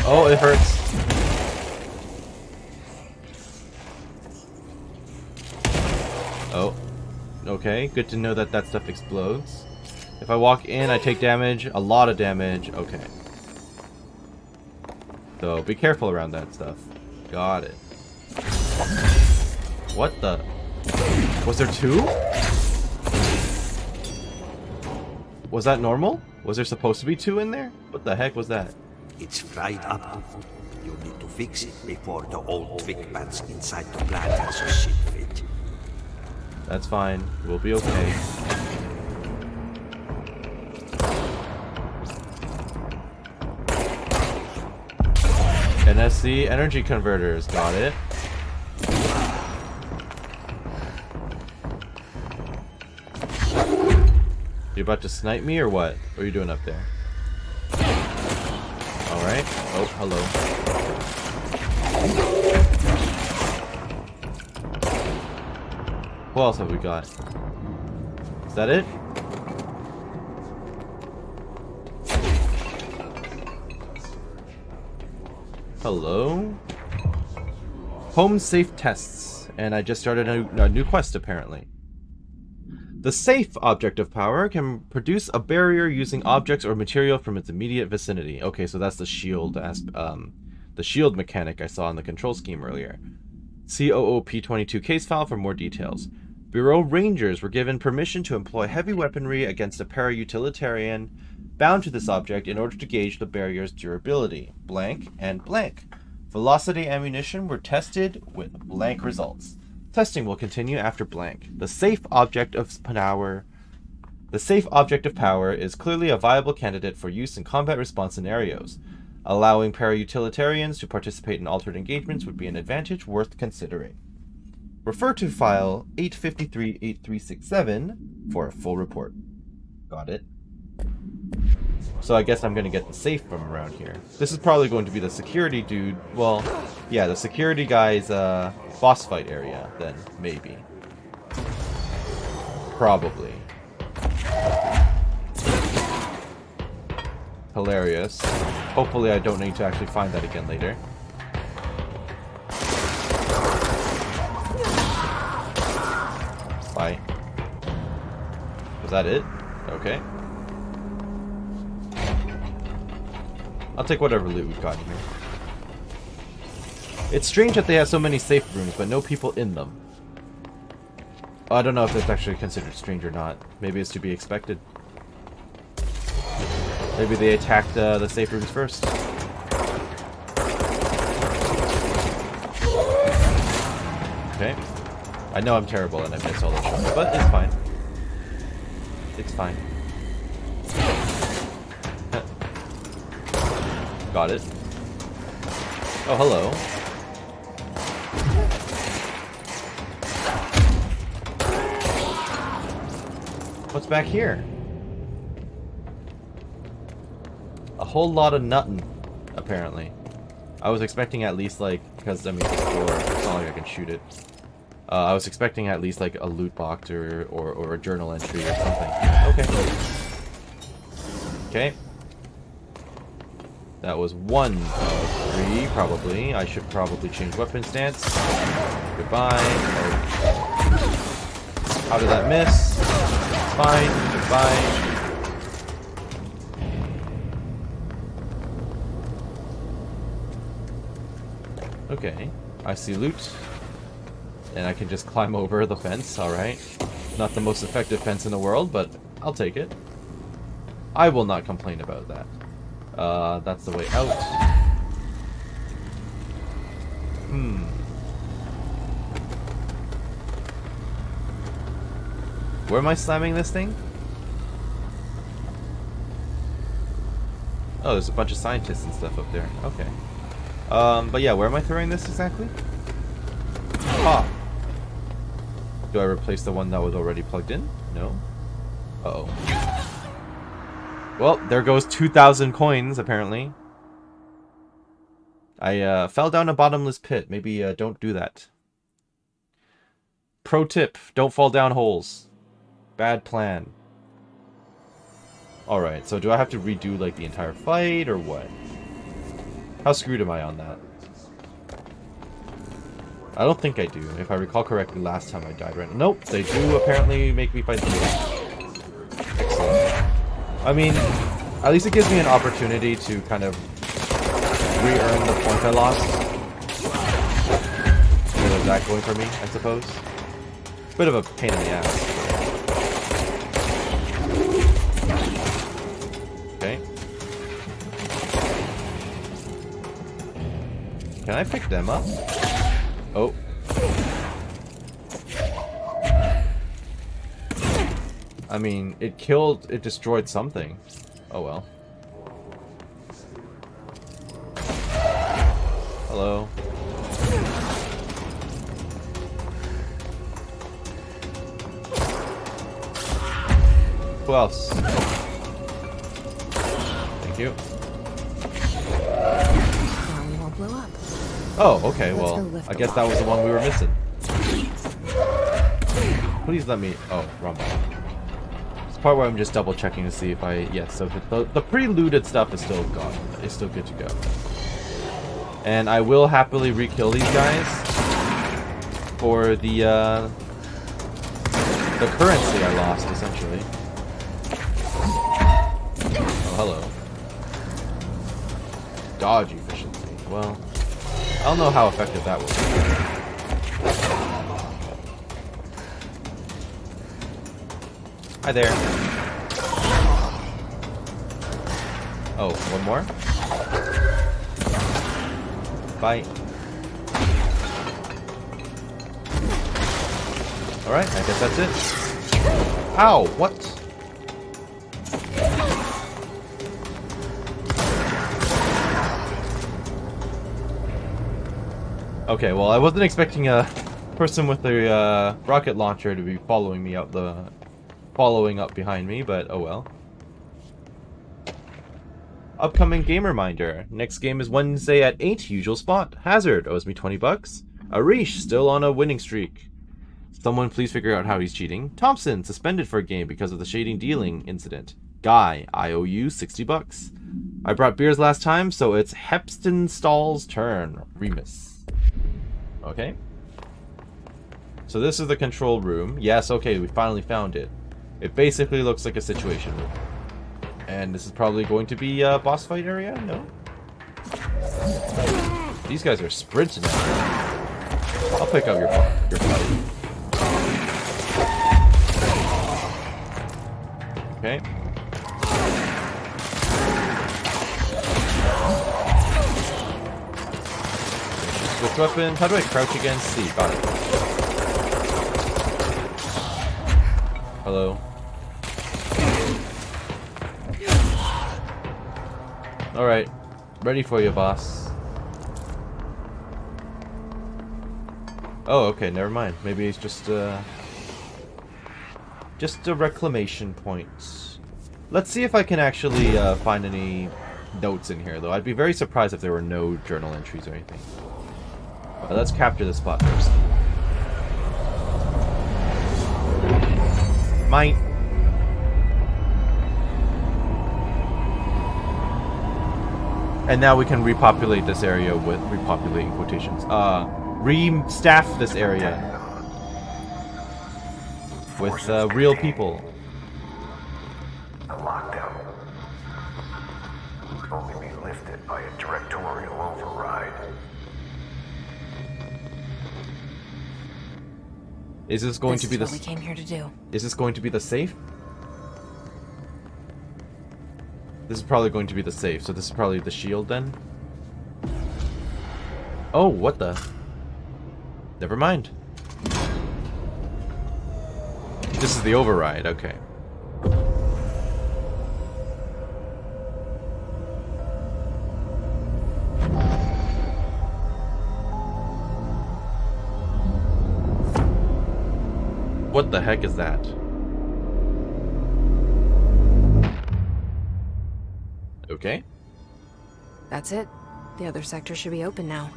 Oh, it hurts. Oh. Okay, good to know that that stuff explodes. If I walk in, I take damage. A lot of damage. Okay. So, be careful around that stuff. Got it. What the? Was there two? Was that normal? Was there supposed to be two in there? What the heck was that? It's fried up. You need to fix it before the old twig bats inside the plant has a shit fit. That's fine. We'll be okay. NSC energy converters. Got it. You about to snipe me or what? What are you doing up there? Alright. Oh, hello. What else have we got? Is that it? Hello? Home safe tests. And I just started a new quest, apparently. The safe object of power can produce a barrier using objects or material from its immediate vicinity. Okay, so that's the shield mechanic I saw in the control scheme earlier. COOP22 case file for more details. Bureau Rangers were given permission to employ heavy weaponry against a para-utilitarian bound to this object in order to gauge the barrier's durability. Blank and blank. Velocity ammunition were tested with blank results. Testing will continue after blank. The safe object of power is clearly a viable candidate for use in combat response scenarios. Allowing para-utilitarians to participate in alternate engagements would be an advantage worth considering. Refer to file 853-8367 for a full report. Got it. So I guess I'm going to get the safe from around here. This is probably going to be the security dude. Well, yeah, the security guy's boss fight area, then, maybe. Probably. Hilarious. Hopefully I don't need to actually find that again later. Bye. Was that it? Okay. I'll take whatever loot we've got here. It's strange that they have so many safe rooms, but no people in them. I don't know if that's actually considered strange or not. Maybe it's to be expected. Maybe they attacked the safe rooms first. Okay. I know I'm terrible and I missed all those shots, but it's fine. It's fine. Got it. Oh, hello. What's back here? A whole lot of nuttin', apparently. I was expecting at least, like, because, I mean, it's not like I can shoot it. I was expecting at least, like, a loot box or a journal entry or something. Okay. Okay. That was 1 of 3, probably. I should probably change weapon stance. Goodbye. Oh. How did that miss? Fine. Goodbye. Okay. I see loot. And I can just climb over the fence, alright. Not the most effective fence in the world, but I'll take it. I will not complain about that. That's the way out. Where am I slamming this thing? Oh, there's a bunch of scientists and stuff up there. Okay. But yeah, where am I throwing this exactly? Ah. Do I replace the one that was already plugged in? No. Uh-oh. Well, there goes 2,000 coins, apparently. I fell down a bottomless pit. Maybe don't do that. Pro tip, don't fall down holes. Bad plan. Alright, so do I have to redo like the entire fight or what? How screwed am I on that? I don't think I do. If I recall correctly, last time I died, right? Nope, they do apparently make me fight them again. Excellent. I mean, at least it gives me an opportunity to kind of re-earn the point I lost. What is that going for me, I suppose? Bit of a pain in the ass. Okay. Can I pick them up? Oh. I mean, it destroyed something. Oh well. Hello. Who else? Thank you. Now we won't blow up. Oh, okay, Let's well, go lift I the guess that was the one we were missing. Please let me... Oh, wrong button. It's the part where I'm just double checking to see if I... Yes, so the pre-looted stuff is still gone. It's still good to go. And I will happily re-kill these guys for the currency I lost, essentially. Oh, hello. Dodge efficiency. Well, I don't know how effective that was. Hi there. Oh, one more? Bye. Alright, I guess that's it. Ow, what? Okay, well, I wasn't expecting a person with the rocket launcher to be following up behind me, but oh well. Upcoming game reminder. Next game is Wednesday at 8, usual spot. Hazard owes me 20 bucks. Arish still on a winning streak. Someone please figure out how he's cheating. Thompson suspended for a game because of the shading dealing incident. Guy, I owe you 60 bucks. I brought beers last time, so it's Hepstenstall's turn. Remus. Okay. So this is the control room. Yes, okay, we finally found it. It basically looks like a situation room. And this is probably going to be a boss fight area? No? These guys are sprinting at me. I'll pick up your buddy. Okay. Switch weapon. How do I crouch again? C. Got it. Hello. Alright. Ready for you, boss. Oh, okay, never mind. Maybe it's just a reclamation point. Let's see if I can actually find any notes in here, though. I'd be very surprised if there were no journal entries or anything. But let's capture the spot first. Mine. And now we can repopulate this area with repopulating quotations. Re-staff this area with real people. The lockdown can only be lifted by a directorial override. Is this going to be what we came here to do? Is this going to be the safe? This is probably going to be the safe, so this is probably the shield then? Oh, what the? Never mind. This is the override, okay. What the heck is that? Okay. That's it. The other sector should be open now.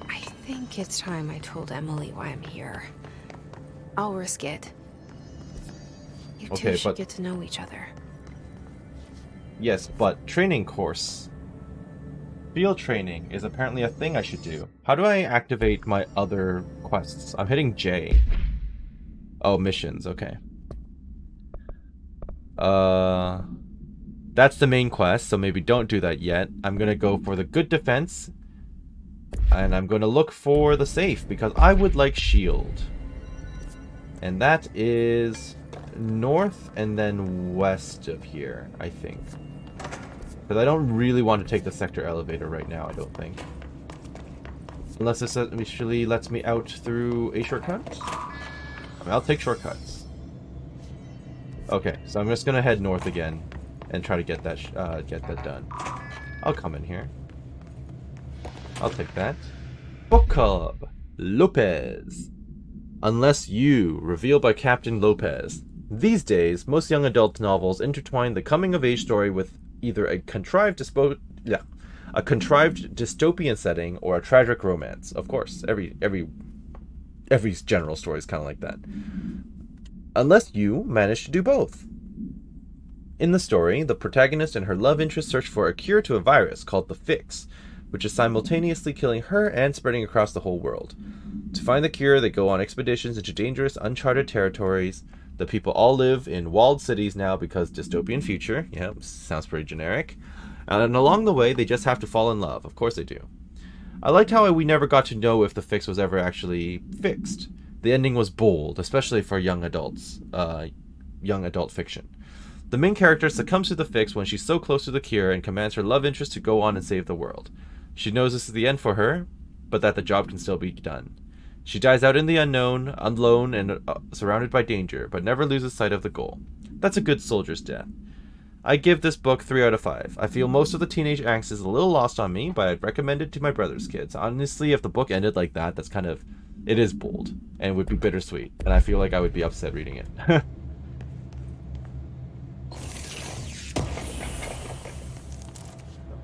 I think it's time I told Emily why I'm here. I'll risk it. You two should get to know each other. Yes, but training course. Field training is apparently a thing I should do. How do I activate my other quests? I'm hitting J. Oh, missions, okay. That's the main quest, so maybe don't do that yet. I'm gonna go for the good defense. And I'm gonna look for the safe, because I would like shield. And that is north and then west of here, I think. Because I don't really want to take the sector elevator right now, I don't think. Unless this actually lets me out through a shortcut. I mean, I'll take shortcuts. Okay, so I'm just gonna head north again and try to get that done. I'll come in here. I'll take that. Book Club. Lopez. Unless You, revealed by Captain Lopez. These days, most young adult novels intertwine the coming-of-age story with either a contrived dystopian setting or a tragic romance. Of course, every general story is kind of like that. Unless You manage to do both. In the story, the protagonist and her love interest search for a cure to a virus called the Fix, which is simultaneously killing her and spreading across the whole world. To find the cure, they go on expeditions into dangerous, uncharted territories. The people all live in walled cities now because dystopian future. Yeah, sounds pretty generic. And along the way, they just have to fall in love. Of course they do. I liked how we never got to know if the Fix was ever actually fixed. The ending was bold, especially for young adults, young adult fiction. The main character succumbs to the Fix when she's so close to the cure and commands her love interest to go on and save the world. She knows this is the end for her, but that the job can still be done. She dies out in the unknown, alone and surrounded by danger, but never loses sight of the goal. That's a good soldier's death. I give this book 3 out of 5. I feel most of the teenage angst is a little lost on me, but I'd recommend it to my brother's kids. Honestly, if the book ended like that, that's kind of... It is bold, and would be bittersweet, and I feel like I would be upset reading it.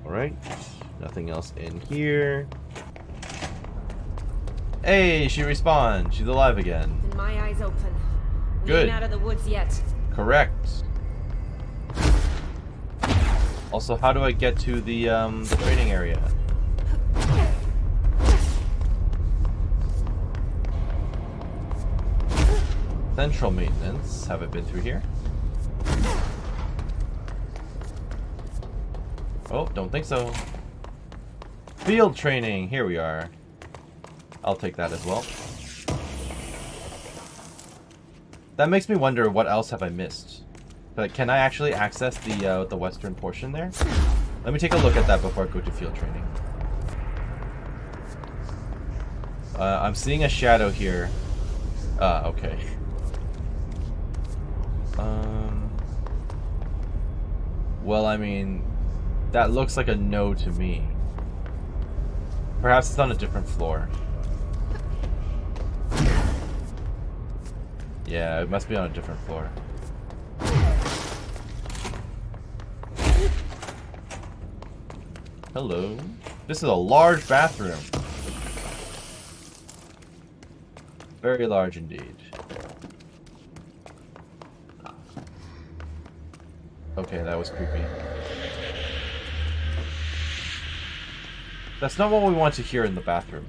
Alright, nothing else in here. Hey, she respawned. She's alive again. And my eyes open. We Good. ain't out of the woods yet. Correct. Also, how do I get to the training area? Central maintenance. Have I been through here? Oh, don't think so. Field training. Here we are. I'll take that as well. That makes me wonder, what else have I missed? But can I actually access the western portion there? Let me take a look at that before I go to field training. I'm seeing a shadow here. Okay. Well, I mean, that looks like a no to me. Perhaps it's on a different floor. Yeah, it must be on a different floor. Hello. This is a large bathroom. Very large indeed. Okay, that was creepy. That's not what we want to hear in the bathroom.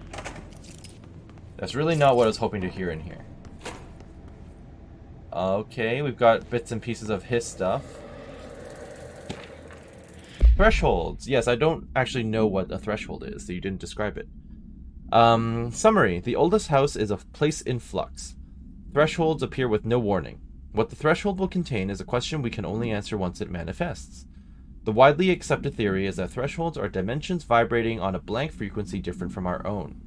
That's really not what I was hoping to hear in here. Okay, we've got bits and pieces of his stuff. Thresholds. Yes, I don't actually know what a threshold is, so you didn't describe it. Summary. The oldest house is a place in flux. Thresholds appear with no warning. What the threshold will contain is a question we can only answer once it manifests. The widely accepted theory is that thresholds are dimensions vibrating on a blank frequency different from our own.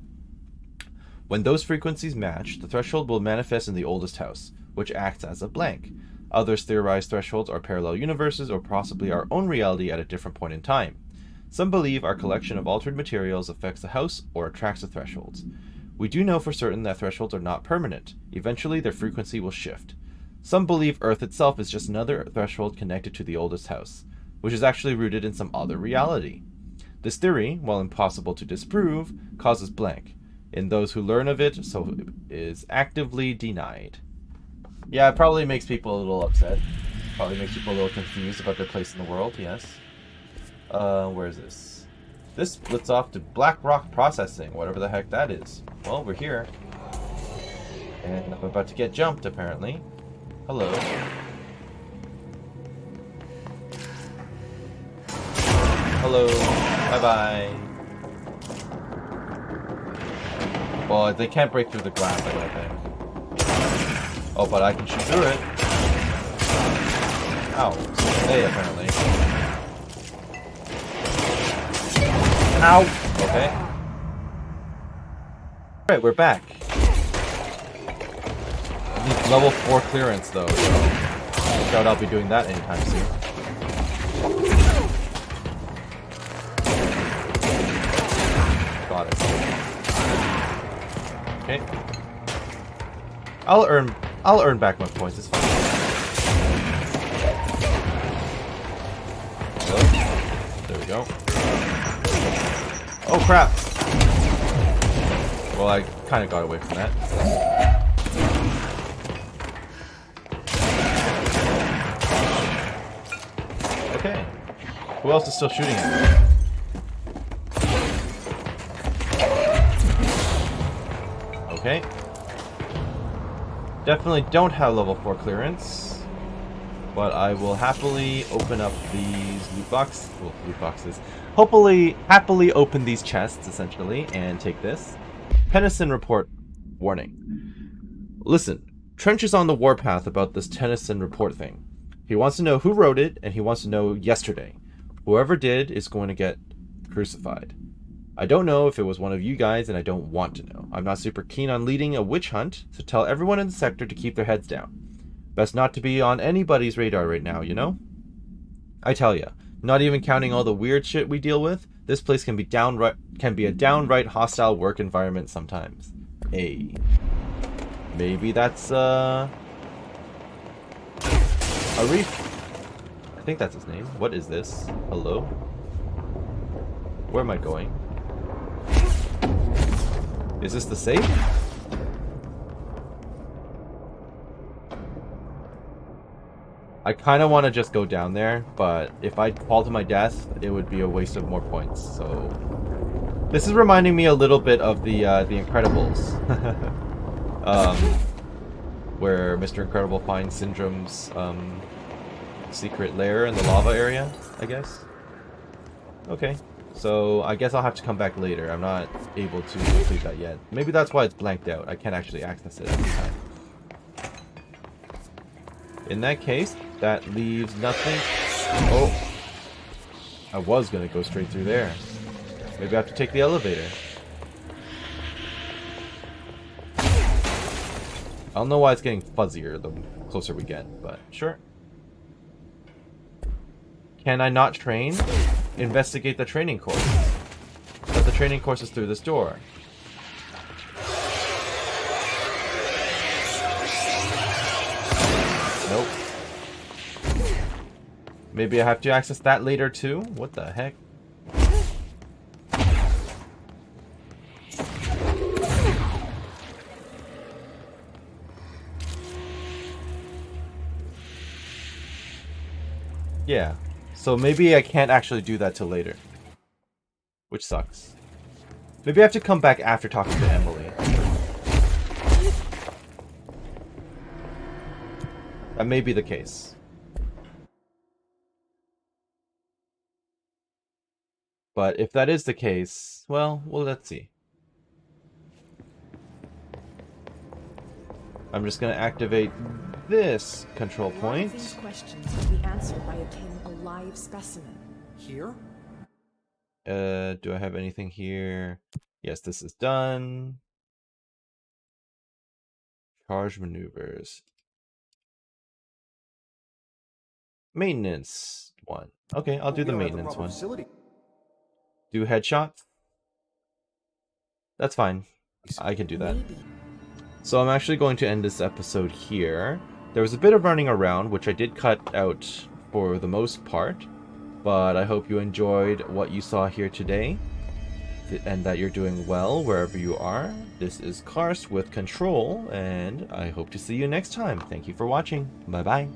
When those frequencies match, the threshold will manifest in the oldest house, which acts as a blank. Others theorize thresholds are parallel universes or possibly our own reality at a different point in time. Some believe our collection of altered materials affects the house or attracts the thresholds. We do know for certain that thresholds are not permanent. Eventually, their frequency will shift. Some believe Earth itself is just another threshold connected to the oldest house, which is actually rooted in some other reality. This theory, while impossible to disprove, causes blank in those who learn of it, so it is actively denied. Yeah, it probably makes people a little upset. Probably makes people a little confused about their place in the world, yes. Where is this? This splits off to Black Rock Processing, whatever the heck that is. Well, we're here. And I'm about to get jumped, apparently. Hello. Hello. Bye-bye. Well, they can't break through the glass, I don't think. Oh, but I can shoot through it. Ow. Hey, apparently. Ow! Okay. Alright, we're back. I need level 4 clearance, though, so I doubt I'll be doing that anytime soon. Got it. Okay. I'll earn back my points, it's fine. There we go. Oh crap! Well, I kind of got away from that. Okay. Who else is still shooting at me? Okay. Definitely don't have level 4 clearance, but I will happily open up these loot boxes. Happily open these chests, essentially, and take this. Tennyson report. Warning. Listen, Trench is on the warpath about this Tennyson report thing. He wants to know who wrote it, and he wants to know yesterday. Whoever did is going to get crucified. I don't know if it was one of you guys, and I don't want to know. I'm not super keen on leading a witch hunt, so tell everyone in the sector to keep their heads down. Best not to be on anybody's radar right now, you know? I tell ya, not even counting all the weird shit we deal with, this place can be a downright hostile work environment sometimes. Hey, maybe that's a reef. I think that's his name. What is this? Hello? Where am I going? Is this the safe? I kind of want to just go down there, but if I fall to my death, it would be a waste of more points. So this is reminding me a little bit of the Incredibles, where Mr. Incredible finds Syndrome's secret lair in the lava area, I guess. Okay, so I guess I'll have to come back later. I'm not able to complete that yet. Maybe that's why it's blanked out. I can't actually access it every time. In that case, that leaves nothing. Oh, I was gonna go straight through there. Maybe I have to take the elevator. I don't know why it's getting fuzzier the closer we get, but sure. Can I not train? Investigate the training course. But the training course is through this door. Nope. Maybe I have to access that later too? What the heck? Yeah. So maybe I can't actually do that till later. Which sucks. Maybe I have to come back after talking to Emily. That may be the case. But if that is the case, well, let's see. I'm just going to activate this control point. These questions can be answered by obtaining a live specimen. Here? Do I have anything here? Yes, this is done. Charge maneuvers. Maintenance one. Okay, I'll do the maintenance one. Do headshots? That's fine. I can do that. So I'm actually going to end this episode here. There was a bit of running around, which I did cut out for the most part. But I hope you enjoyed what you saw here today. And that you're doing well wherever you are. This is Karst with Control, and I hope to see you next time. Thank you for watching. Bye-bye.